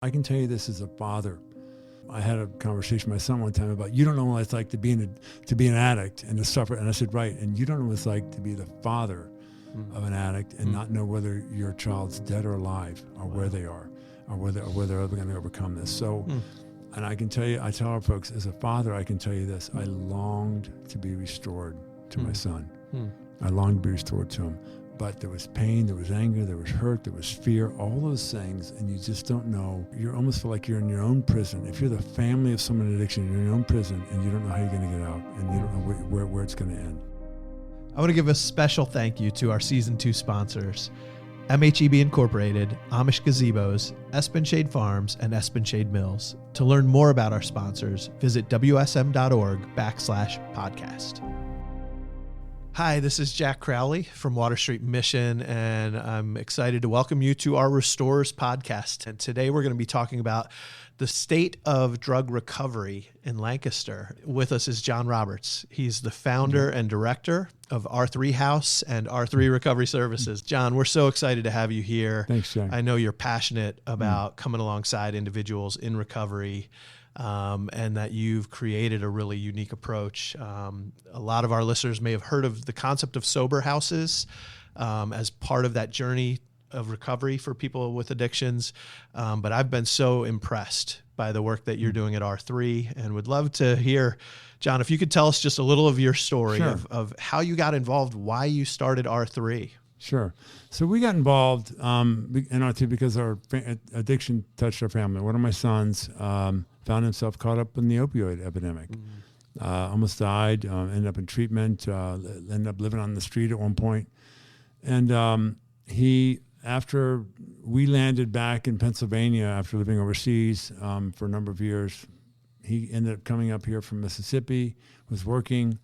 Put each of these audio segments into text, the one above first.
I can tell you this as a father. I had a conversation with my son one time about, you don't know what it's like to be an addict and to suffer. And I said, right. And you don't know what it's like to be the father of an addict and not know whether your child's dead or alive or where they are or whether they're ever going to overcome this. So, and I can tell you, I tell our folks, as a father, I can tell you this, I longed to be restored to my son. I longed to be restored to him. But there was pain, there was anger, there was hurt, there was fear, all those things, and you just don't know. You almost feel like you're in your own prison. If you're the family of someone in addiction, you're in your own prison, and you don't know how you're going to get out, and you don't know where it's going to end. I want to give a special thank you to our Season 2 sponsors, MHEB Incorporated, Amish Gazebos, Espenshade Farms, and Espenshade Mills. To learn more about our sponsors, visit wsm.org/podcast. Hi, this is Jack Crowley from Water Street Mission, and I'm excited to welcome you to our Restorers podcast. And today we're going to be talking about the state of drug recovery in Lancaster. With us is John Roberts. He's the founder and director of R3 House and R3 Recovery Services. John, we're so excited to have you here. Thanks, Jack. I know you're passionate about coming alongside individuals in recovery. And that you've created a really unique approach. A lot of our listeners may have heard of the concept of sober houses as part of that journey of recovery for people with addictions. But I've been so impressed by the work that you're doing at R3 and would love to hear, John, if you could tell us just a little of your story of how you got involved, why you started R3. Sure. So we got involved in R3 because our addiction touched our family. One of my sons found himself caught up in the opioid epidemic. Almost died, ended up in treatment, ended up living on the street at one point. And after we landed back in Pennsylvania after living overseas for a number of years, he ended up coming up here from Mississippi, was working,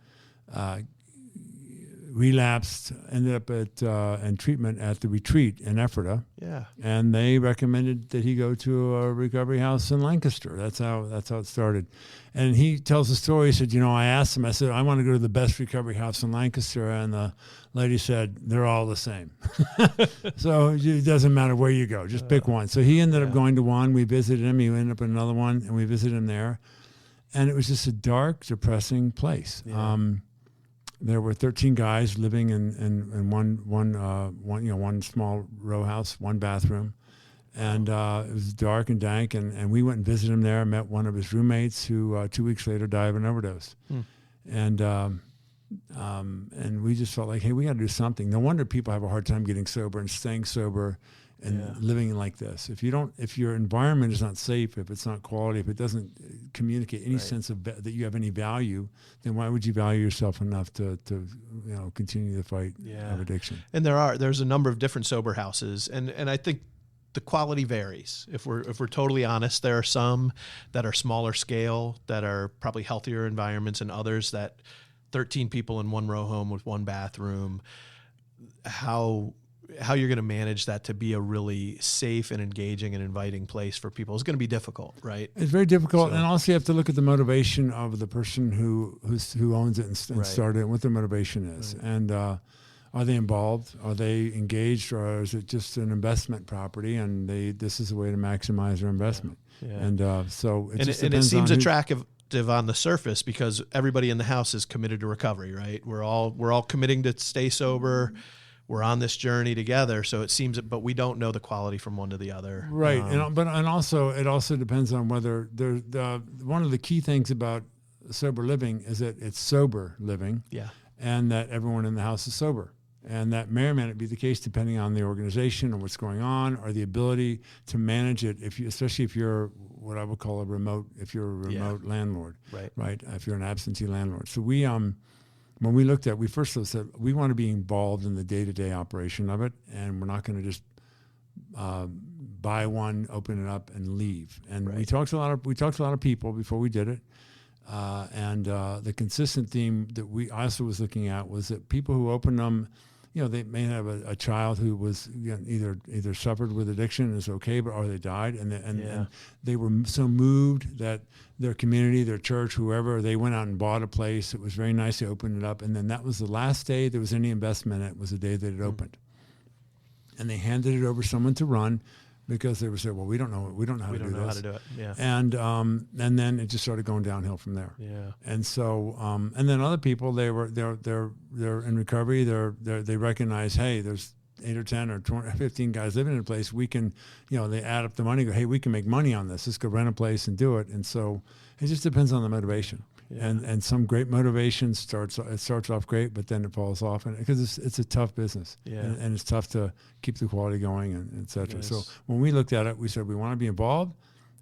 relapsed, ended up in treatment at the retreat in Ephrata. Yeah. And they recommended that he go to a recovery house in Lancaster. That's how it started. And he tells the story. He said, I asked him, I said, I want to go to the best recovery house in Lancaster. And the lady said, they're all the same. So it doesn't matter where you go, just pick one. So he ended up going to one. We visited him. He ended up in another one, and we visited him there. And it was just a dark, depressing place. Yeah. There were 13 guys living in one small row house, one bathroom, and it was dark and dank. And we went and visited him there. Met one of his roommates who 2 weeks later died of an overdose. And we just felt like, hey, we got to do something. No wonder people have a hard time getting sober and staying sober and living like this. If your environment is not safe, if it's not quality, if it doesn't communicate any sense of that you have any value, then why would you value yourself enough to continue the fight of addiction? And there's a number of different sober houses, and I think the quality varies. If we're totally honest, there are some that are smaller scale that are probably healthier environments, and others that 13 people in one row home with one bathroom. How you're going to manage that to be a really safe and engaging and inviting place for people is going to be difficult, right? It's very difficult, and also you have to look at the motivation of the person who owns it and started it, and what their motivation is, and are they involved? Are they engaged, or is it just an investment property? And this is a way to maximize their investment. And so it seems attractive on the surface because everybody in the house is committed to recovery, right? We're all committing to stay sober. We're on this journey together, so it seems, but we don't know the quality from one to the other. Right, and also it also depends on whether one of the key things about sober living is that it's sober living, and that everyone in the house is sober, and that may or may not be the case depending on the organization or what's going on or the ability to manage it. Especially if you're what I would call a remote landlord, right? If you're an absentee landlord, so when we looked at, we first said we want to be involved in the day-to-day operation of it, and we're not going to just buy one, open it up, and leave. And we talked to a lot of people before we did it, and the consistent theme that we also was looking at was that people who opened them, they may have a child who was either suffered with addiction and is okay, or they died, and they were so moved that their community, their church, whoever, they went out and bought a place. It was very nice. They opened it up, and then that was the last day there was any investment in it, was the day that it opened. And they handed it over to someone to run because they would say, well, we don't know how We to don't do know this. how to do it. Yeah. And then it just started going downhill from there. Yeah. And so and then other people, they're in recovery. They recognize, hey, there's 8 or 10 or 20, 15 guys living in a place. We can, they add up the money. Go, hey, we can make money on this. Let's go rent a place and do it. And so it just depends on the motivation. Yeah. And some great motivation starts off great, but then it falls off, and because it's a tough business, Yeah. and it's tough to keep the quality going, and et cetera. Yes. So when we looked at it, we said we want to be involved,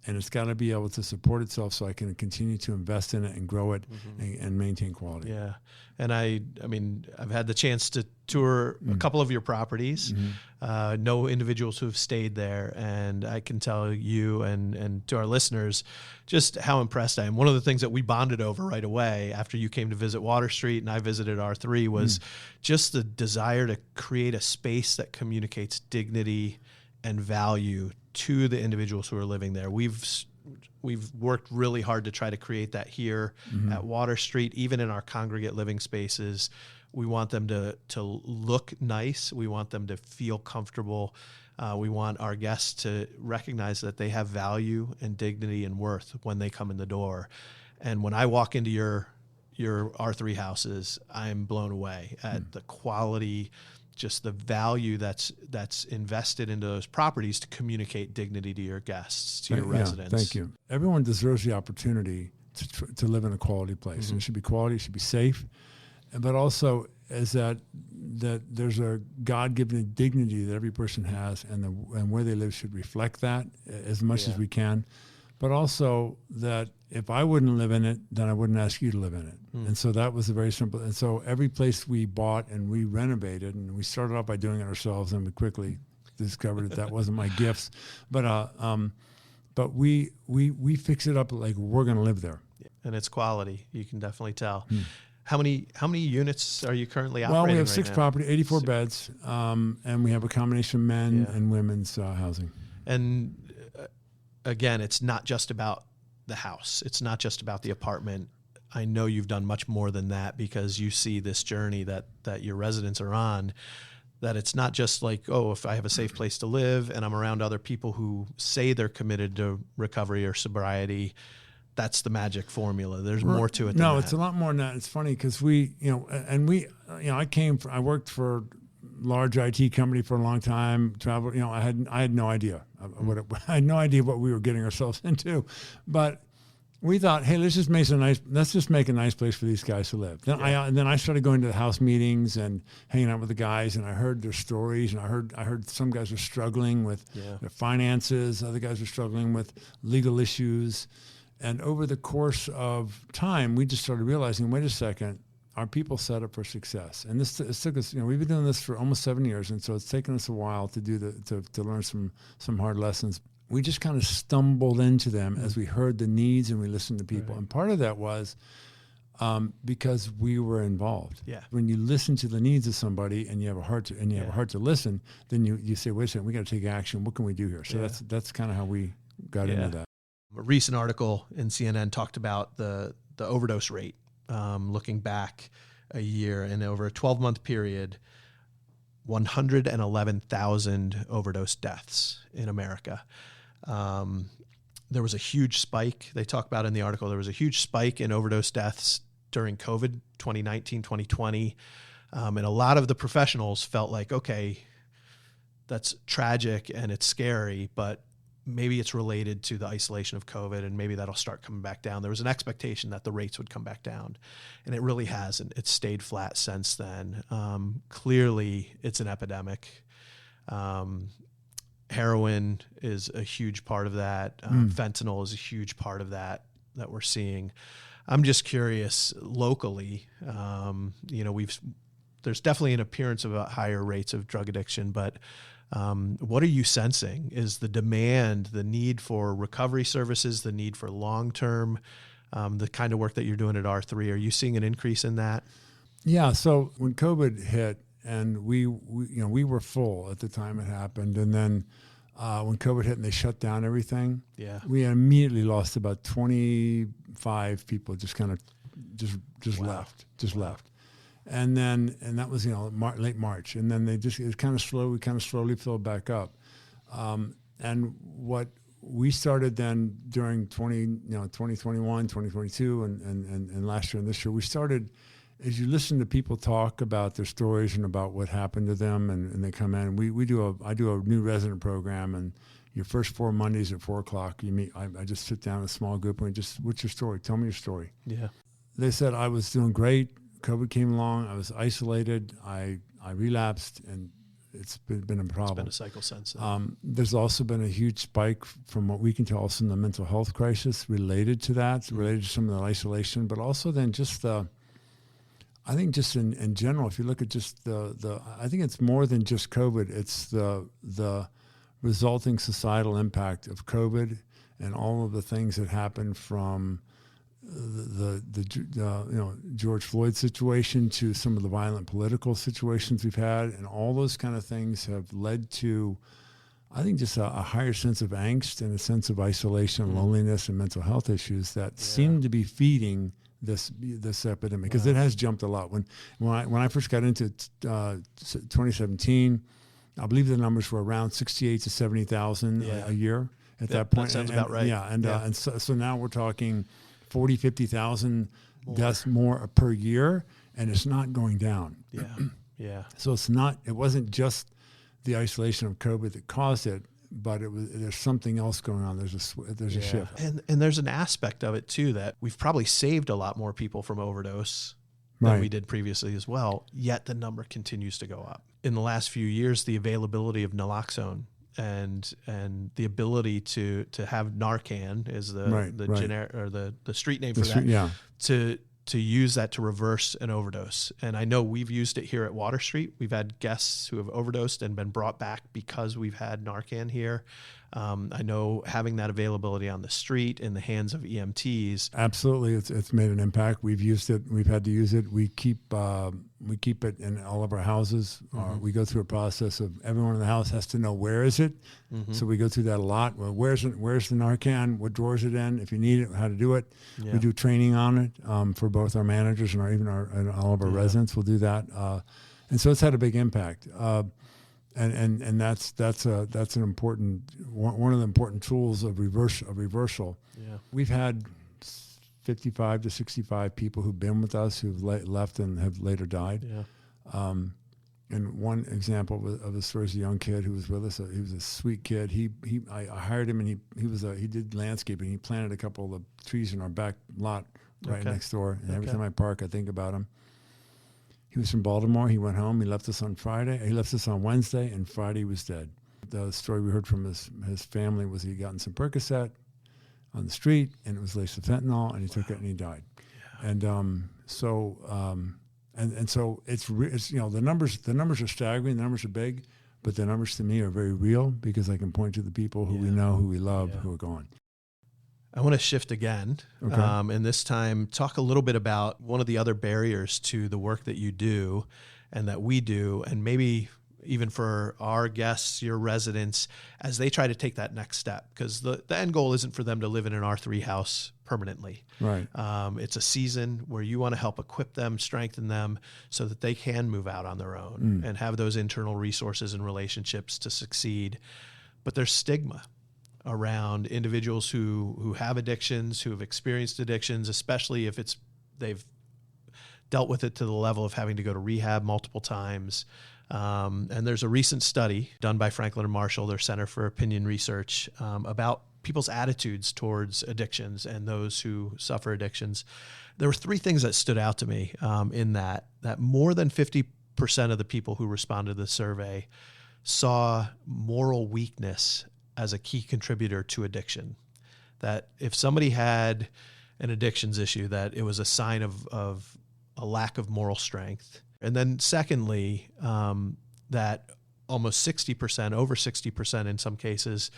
and it's got to be able to support itself, so I can continue to invest in it and grow it and maintain quality. Yeah. And I mean, I've had the chance to tour a couple of your properties, know individuals who have stayed there. And I can tell you and to our listeners just how impressed I am. One of the things that we bonded over right away after you came to visit Water Street and I visited R3 was just the desire to create a space that communicates dignity and value to the individuals who are living there. We've worked really hard to try to create that here at Water Street, even in our congregate living spaces. We want them to look nice. We want them to feel comfortable. We want our guests to recognize that they have value and dignity and worth when they come in the door. And when I walk into your R3 houses, I'm blown away at the quality, just the value that's invested into those properties to communicate dignity to your guests, to your residents. Thank you. Everyone deserves the opportunity to live in a quality place. It should be quality, it should be safe, but also is that there's a God-given dignity that every person has, and where they live should reflect that as much as we can. But also that if I wouldn't live in it, then I wouldn't ask you to live in it. And so that was a very simple. And so every place we bought and we renovated, and we started off by doing it ourselves, and we quickly discovered that wasn't my gifts. But we fix it up like we're going to live there. And it's quality. You can definitely tell. How many units are you currently operating? Well, we have right 6 now? property, 84 beds, and we have a combination of men and women's housing. And again, it's not just about the house. It's not just about the apartment. I know you've done much more than that, because you see this journey that your residents are on, that it's not just like, oh, if I have a safe place to live and I'm around other people who say they're committed to recovery or sobriety, that's the magic formula. There's more to it than that. It's a lot more than that. It's funny because I worked for large IT company for a long time, traveled, I had no idea I had no idea what we were getting ourselves into, but we thought, hey, let's just make a nice place for these guys to live. Then I started going to the house meetings and hanging out with the guys, and I heard their stories, and I heard some guys were struggling with their finances, other guys were struggling with legal issues. And over the course of time, we just started realizing, wait a second, are people set up for success? And this took us, we've been doing this for almost 7 years, and so it's taken us a while to learn some hard lessons. We just kind of stumbled into them as we heard the needs and we listened to people. And part of that was because we were involved. Yeah. When you listen to the needs of somebody and you have a heart to listen, then you say, wait a second, we got to take action. What can we do here? So that's kind of how we got into that. A recent article in CNN talked about the overdose rate, looking back a year, and over a 12-month period, 111,000 overdose deaths in America. There was a huge spike. They talk about in the article, there was a huge spike in overdose deaths during COVID 2019, 2020. And a lot of the professionals felt like, okay, that's tragic and it's scary, but maybe it's related to the isolation of COVID, and maybe that'll start coming back down. There was an expectation that the rates would come back down, and it really hasn't. It's stayed flat since then. Clearly, it's an epidemic. Heroin is a huge part of that. Fentanyl is a huge part of that we're seeing. I'm just curious, locally, there's definitely an appearance of higher rates of drug addiction, but what are you sensing? Is the demand, the need for recovery services, the need for long-term, the kind of work that you're doing at R3, are you seeing an increase in that? Yeah. So when COVID hit, and we were full at the time it happened, and then when COVID hit and they shut down everything, we immediately lost about 25 people. Just left. And that was late March, and then we kind of slowly filled back up. And what we started then during 2021, 2022, and last year and this year, we started, as you listen to people talk about their stories and about what happened to them, and they come in, I do a new resident program, and your first 4 Mondays at 4:00, you meet. I just sit down in a small group and what's your story? Tell me your story. Yeah. They said I was doing great. COVID came along. I was isolated. I relapsed, and it's been a problem. It's been a cycle since then. There's also been a huge spike from what we can tell also in the mental health crisis related to that, related to some of the isolation, but also then just I think just in general, if you look at just I think it's more than just COVID. It's the resulting societal impact of COVID and all of the things that happened from the George Floyd situation to some of the violent political situations we've had, and all those kind of things have led to, I think, just a higher sense of angst and a sense of isolation, loneliness, and mental health issues that seem to be feeding this epidemic, because it has jumped a lot. When I first got into 2017, I believe the numbers were around 68 to 70,000 a year at that point. That sounds about right. Yeah, and so now we're talking 40, 50,000 deaths more per year, and it's not going down. Yeah, yeah. So it wasn't just the isolation of COVID that caused it, but there's something else going on. There's a shift. And there's an aspect of it too that we've probably saved a lot more people from overdose than we did previously as well, yet the number continues to go up. In the last few years, the availability of naloxone and the ability to have Narcan is the generic or the street name for that. To use that to reverse an overdose. And I know we've used it here at Water Street. We've had guests who have overdosed and been brought back because we've had Narcan here. I know having that availability on the street in the hands of EMTs. Absolutely, it's made an impact. We've used it. We've had to use it. We keep it in all of our houses. We go through a process of everyone in the house has to know where is it. So we go through that a lot. Well, where's the Narcan? What drawer is it in? If you need it, how to do it. Yeah. We do training on it for both our managers and and all of our residents. We'll do that, and so it's had a big impact. And that's an important one of the important tools of reversal. Yeah. We've had 55 to 65 people who've been with us who've left and have later died. Yeah. And one example of the story is a young kid who was with us. He was a sweet kid. I hired him, and he did landscaping. He planted a couple of trees in our back lot right next door. And every time I park, I think about him. He was from Baltimore. He went home. He left us on Friday. He left us on Wednesday, and Friday he was dead. The story we heard from his family was he had gotten some Percocet on the street, and it was laced with fentanyl, and he took it and he died. Yeah. And so it's the numbers are staggering. The numbers are big, but the numbers to me are very real because I can point to the people who we know, who we love, who are gone. I want to shift again, and this time talk a little bit about one of the other barriers to the work that you do and that we do, and maybe even for our guests, your residents, as they try to take that next step, because the end goal isn't for them to live in an R3 house permanently. Right. It's a season where you want to help equip them, strengthen them so that they can move out on their own and have those internal resources and relationships to succeed. But there's stigma around individuals who have addictions, who have experienced addictions, especially if they've dealt with it to the level of having to go to rehab multiple times. And there's a recent study done by Franklin and Marshall, their Center for Opinion Research, about people's attitudes towards addictions and those who suffer addictions. There were 3 things that stood out to me in that more than 50% of the people who responded to the survey saw moral weakness as a key contributor to addiction. That if somebody had an addictions issue, that it was a sign of a lack of moral strength. And then secondly, that almost 60%, over 60% in some cases,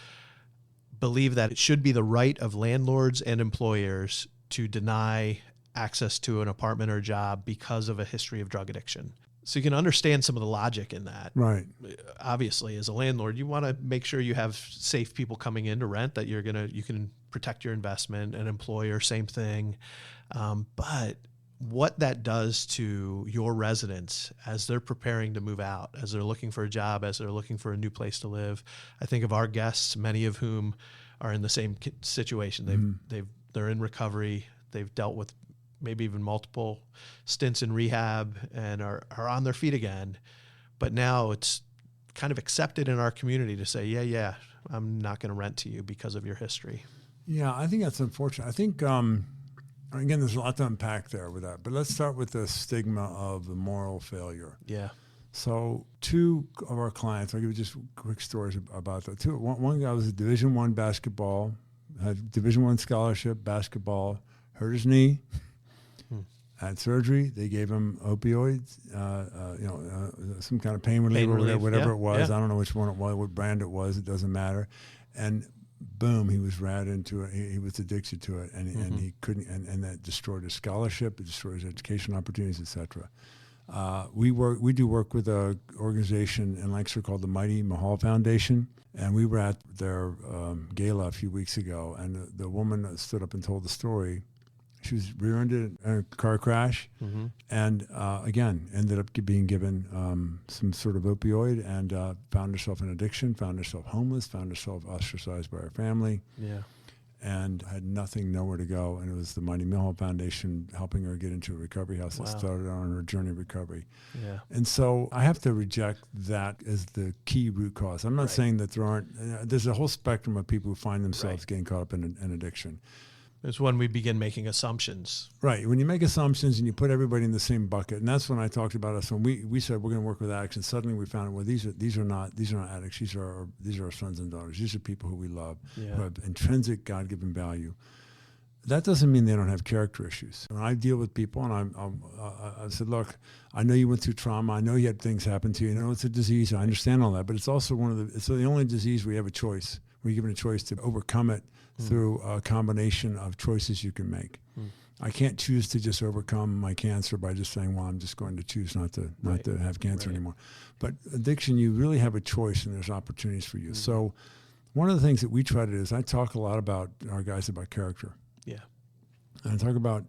believe that it should be the right of landlords and employers to deny access to an apartment or job because of a history of drug addiction. So you can understand some of the logic in that. Right. Obviously, as a landlord, you want to make sure you have safe people coming in to rent, that you can protect your investment. An employer, same thing. But what that does to your residents as they're preparing to move out, as they're looking for a job, as they're looking for a new place to live. I think of our guests, many of whom are in the same situation. They're in recovery. They've dealt with maybe even multiple stints in rehab and are on their feet again. But now it's kind of accepted in our community to say, yeah, I'm not going to rent to you because of your history. Yeah, I think that's unfortunate. I think, again, there's a lot to unpack there with that. But let's start with the stigma of the moral failure. Yeah. So 2 of our clients, I'll give you just quick stories about that. One guy was a Division I basketball, had Division I scholarship, basketball, hurt his knee, had surgery. They gave him opioids, some kind of pain reliever, whatever it was. Yeah. I don't know which one it was, what brand it was. It doesn't matter. And boom, he was right into it. He was addicted to it, and he couldn't. And that destroyed his scholarship. It destroyed his education opportunities, etc. We do work with an organization in Lancaster called the Mighty Mahal Foundation, and we were at their gala a few weeks ago, and the woman stood up and told the story. She was rear-ended in a car crash, and again ended up being given some sort of opioid, and found herself in addiction, found herself homeless, found herself ostracized by her family. Yeah. And had nowhere to go. And it was the Mighty Mahal Foundation helping her get into a recovery house that started on her journey of recovery. Yeah. And so I have to reject that as the key root cause. I'm not saying that there's a whole spectrum of people who find themselves getting caught up in addiction. It's when we begin making assumptions. Right. When you make assumptions and you put everybody in the same bucket, and that's when I talked about us when we said we're going to work with addicts, and suddenly we found out, these are not addicts. These are our sons and daughters. These are people who we love, who have intrinsic God-given value. That doesn't mean they don't have character issues. When I deal with people, and I said, look, I know you went through trauma. I know you had things happen to you. I know it's a disease. I understand all that, but it's also it's the only disease where you have a choice. We're given a choice to overcome it through a combination of choices you can make. I can't choose to just overcome my cancer by just saying, well, I'm just going to choose not to have cancer anymore. But addiction, you really have a choice, and there's opportunities for you. So one of the things that we try to do is I talk a lot about our guys about character. Yeah. And I talk about,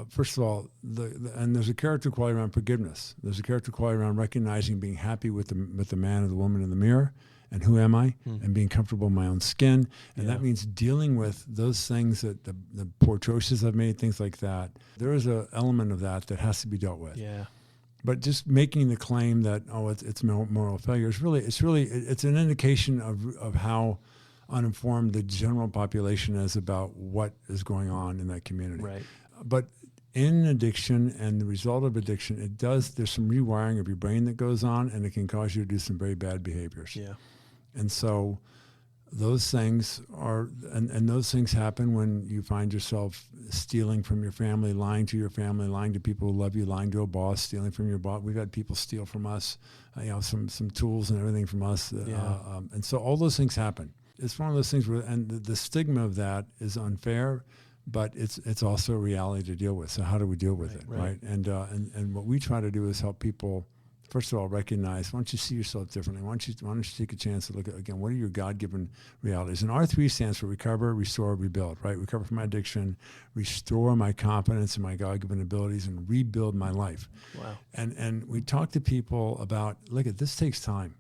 first of all, and there's a character quality around forgiveness. There's a character quality around recognizing, being happy with the man or the woman in the mirror, and who am I, and being comfortable in my own skin. And that means dealing with those things, that the poor choices I've made, things like that. There is an element of that has to be dealt with. Yeah. But just making the claim that, it's moral failure, it's an indication of how uninformed the general population is about what is going on in that community. Right. But in addiction and the result of addiction, there's some rewiring of your brain that goes on, and it can cause you to do some very bad behaviors. Yeah. And so those things and those things happen when you find yourself stealing from your family, lying to your family, lying to people who love you, lying to a boss, stealing from your boss. We've had people steal from us, some tools and everything from us. And so all those things happen. It's one of those things where, and the stigma of that is unfair, but it's also a reality to deal with. So how do we deal with it, right? And what we try to do is help people, first of all, recognize, why don't you see yourself differently? Why don't you take a chance to look at, again, what are your God-given realities? And R3 stands for recover, restore, rebuild, right? Recover from my addiction, restore my confidence in my God-given abilities, and rebuild my life. Wow. And we talk to people about, this takes time.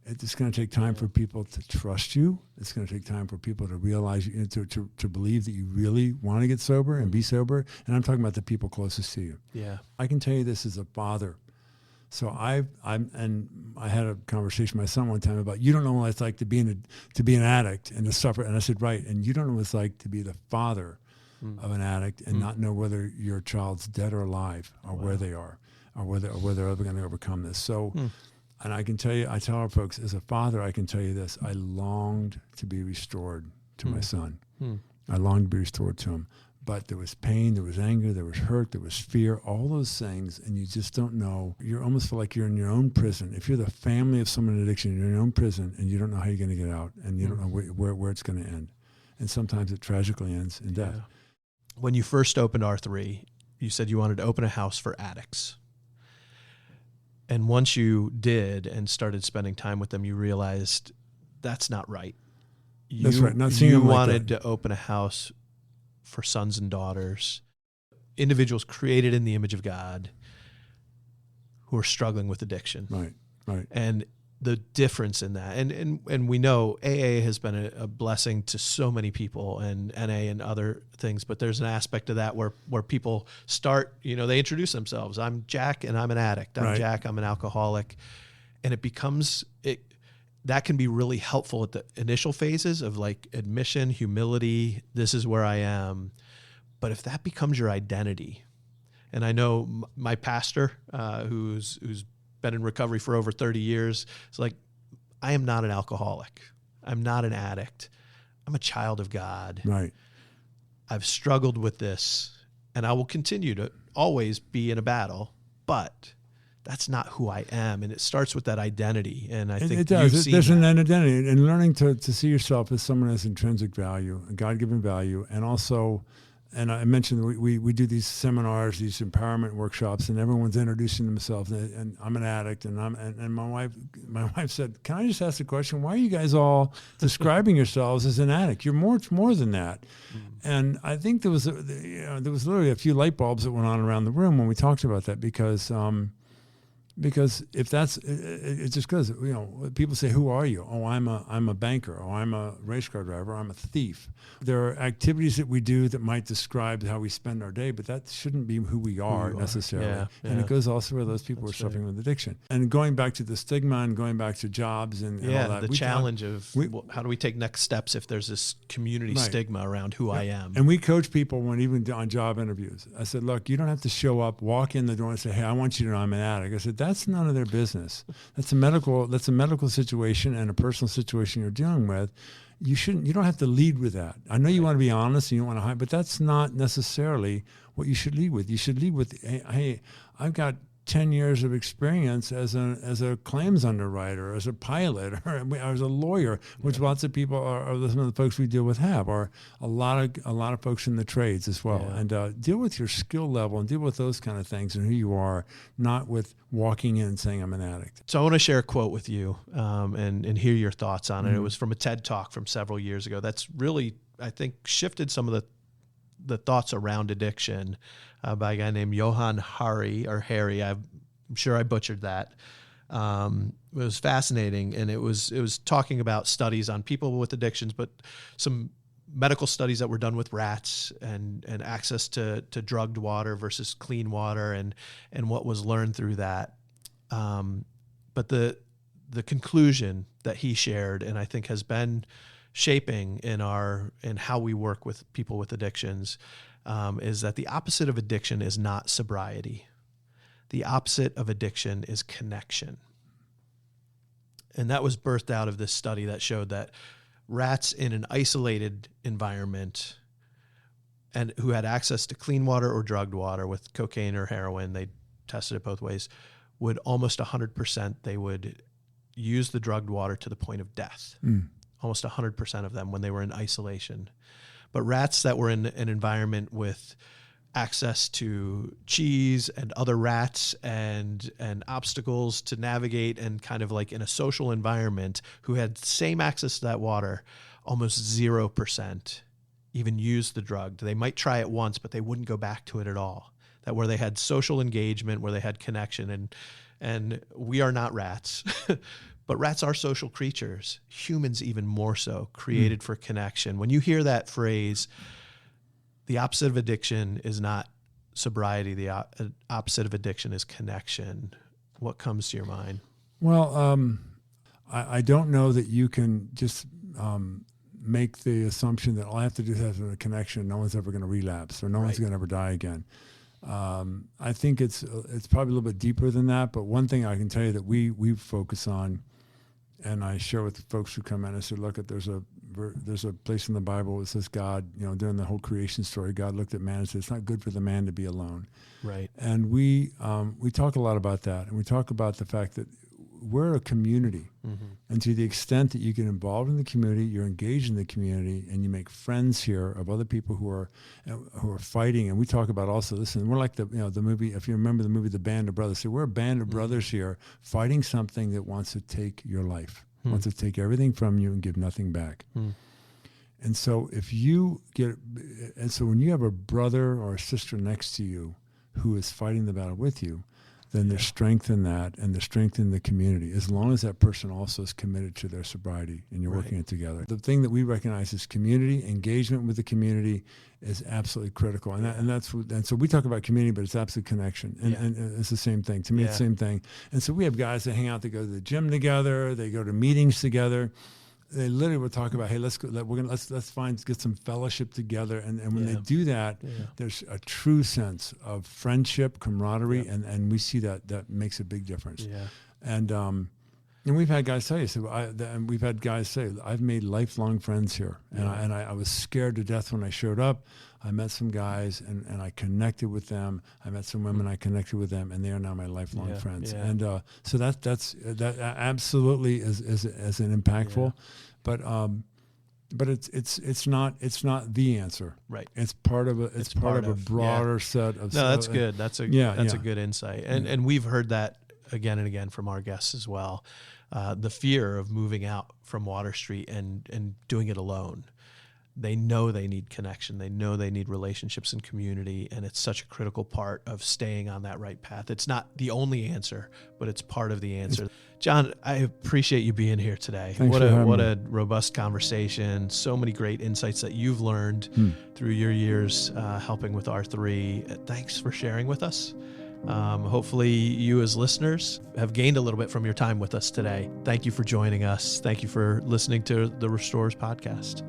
It's going to take time for people to trust you. It's going to take time for people to realize, to believe that you really want to get sober and be sober. And I'm talking about the people closest to you. Yeah. I can tell you this as a father. So I had a conversation with my son one time about, you don't know what it's like to be an addict and to suffer. And I said, right. And you don't know what it's like to be the father of an addict and not know whether your child's dead or alive, or where they are, or whether they're ever going to overcome this. So. And I can tell you, I tell our folks, as a father, I can tell you this: I longed to be restored to my son. I longed to be restored to him. But there was pain, there was anger, there was hurt, there was fear, all those things, and you just don't know. You almost feel like you're in your own prison. If you're the family of someone in addiction, you're in your own prison, and you don't know how you're going to get out, and you don't know where it's going to end. And sometimes it tragically ends in death. When you first opened R3, you said you wanted to open a house for addicts. And once you did and started spending time with them, you realized that's not right. That's right. Not seeing you them wanted like to open a house for sons and daughters. individuals created in the image of God who are struggling with addiction. Right. And the difference in that, and we know AA has been a blessing to so many people, and NA and other things, but there's an aspect of that where people start, they introduce themselves. I'm Jack and I'm an addict. I'm Jack, I'm an alcoholic. And it becomes, that can be really helpful at the initial phases of like admission, humility, this is where I am. But if that becomes your identity, and I know my pastor, who's been in recovery for over 30 years, it's like, I am not an alcoholic. I'm not an addict. I'm a child of God. Right. I've struggled with this, and I will continue to always be in a battle, but that's not who I am. And it starts with that identity. And I think it does. There's an an identity, and learning to see yourself as someone who has intrinsic value, a God-given value, and also, and I mentioned we do these seminars, these empowerment workshops, and everyone's introducing themselves. And I'm an addict, and my wife said, "Can I just ask a question? Why are you guys all describing yourselves as an addict? You're much more than that." And I think there was literally a few light bulbs that went on around the room when we talked about that, because if that's it just goes, people say, "Who are you?" "Oh, I'm a banker." "Oh, I'm a race car driver." "I'm a thief." There are activities that we do that might describe how we spend our day, but that shouldn't be who we are necessarily. Yeah. And it goes also where those people are suffering with addiction. And going back to the stigma and going back to jobs and all that. The challenge of how do we take next steps if there's this community stigma around who I am. And we coach people when even on job interviews. I said, "Look, you don't have to show up, walk in the door and say, 'Hey, I want you to know I'm an addict.'" I said, that's none of their business. That's a medical situation and a personal situation you're dealing with. You don't have to lead with that. I know you want to be honest and you want to hide, but that's not necessarily what you should lead with. You should lead with, "Hey, I've got 10 years of experience as a claims underwriter, as a pilot, or as a lawyer," which lots of people are some of the folks we deal with have, or a lot of folks in the trades as well. And deal with your skill level and deal with those kind of things and who you are, not with walking in and saying I'm an addict. So I want to share a quote with you and hear your thoughts on it. It was from a TED Talk from several years ago. That's really, I think, shifted some of the thoughts around addiction by a guy named Johann Hari, or Harry. I'm sure I butchered that. It was fascinating, and it was talking about studies on people with addictions, but some medical studies that were done with rats and access to drugged water versus clean water and what was learned through that. But the conclusion that he shared, and I think has been shaping in how we work with people with addictions, is that the opposite of addiction is not sobriety. The opposite of addiction is connection. And that was birthed out of this study that showed that rats in an isolated environment and who had access to clean water or drugged water with cocaine or heroin, they tested it both ways, would almost 100%, they would use the drugged water to the point of death. Almost 100% of them when they were in isolation. But rats that were in an environment with access to cheese and other rats and obstacles to navigate and kind of like in a social environment who had same access to that water, almost 0% even used the drug. They might try it once, but they wouldn't go back to it at all. That where they had social engagement, where they had connection, and we are not rats. But rats are social creatures, humans even more so, created for connection. When you hear that phrase, the opposite of addiction is not sobriety, the opposite of addiction is connection. What comes to your mind? Well, I don't know that you can just make the assumption that all I have to do is have a connection, no one's ever going to relapse or no one's going to ever die again. I think it's probably a little bit deeper than that, but one thing I can tell you that we focus on, and I share with the folks who come in, I said, look, there's a place in the Bible that says God, during the whole creation story, God looked at man and said, it's not good for the man to be alone. Right. And we talk a lot about that, and we talk about the fact that we're a community. Mm-hmm. And to the extent that you get involved in the community, you're engaged in the community, and you make friends here of other people who are fighting. And we talk about also, listen, we're like the movie, if you remember the movie, The Band of Brothers. So we're a band of brothers here fighting something that wants to take your life, wants to take everything from you and give nothing back. And so when you have a brother or a sister next to you who is fighting the battle with you, then there's strength in that, and there's strength in the community, as long as that person also is committed to their sobriety and you're working it together. The thing that we recognize is community, engagement with the community is absolutely critical. And so we talk about community, but it's absolute connection. And it's the same thing. To me, it's the same thing. And so we have guys that hang out, they go to the gym together, they go to meetings together. They literally will talk about, hey, let's get some fellowship together, and when they do that, there's a true sense of friendship, camaraderie, and we see that makes a big difference. And we've had guys tell you, we've had guys say, I've made lifelong friends here, and I was scared to death when I showed up. I met some guys and I connected with them. I met some women, I connected with them, and they are now my lifelong friends. And so that absolutely is an impactful, but it's not the answer. Right. It's part of a broader set of. No, that's good. That's a good insight. And we've heard that again and again from our guests as well. The fear of moving out from Water Street and doing it alone. They know they need connection. They know they need relationships and community, and it's such a critical part of staying on that right path. It's not the only answer, but it's part of the answer. John, I appreciate you being here today. Thanks What a robust conversation. So many great insights that you've learned through your years helping with R3. Thanks for sharing with us. Hopefully you as listeners have gained a little bit from your time with us today. Thank you for joining us. Thank you for listening to the Restorers podcast.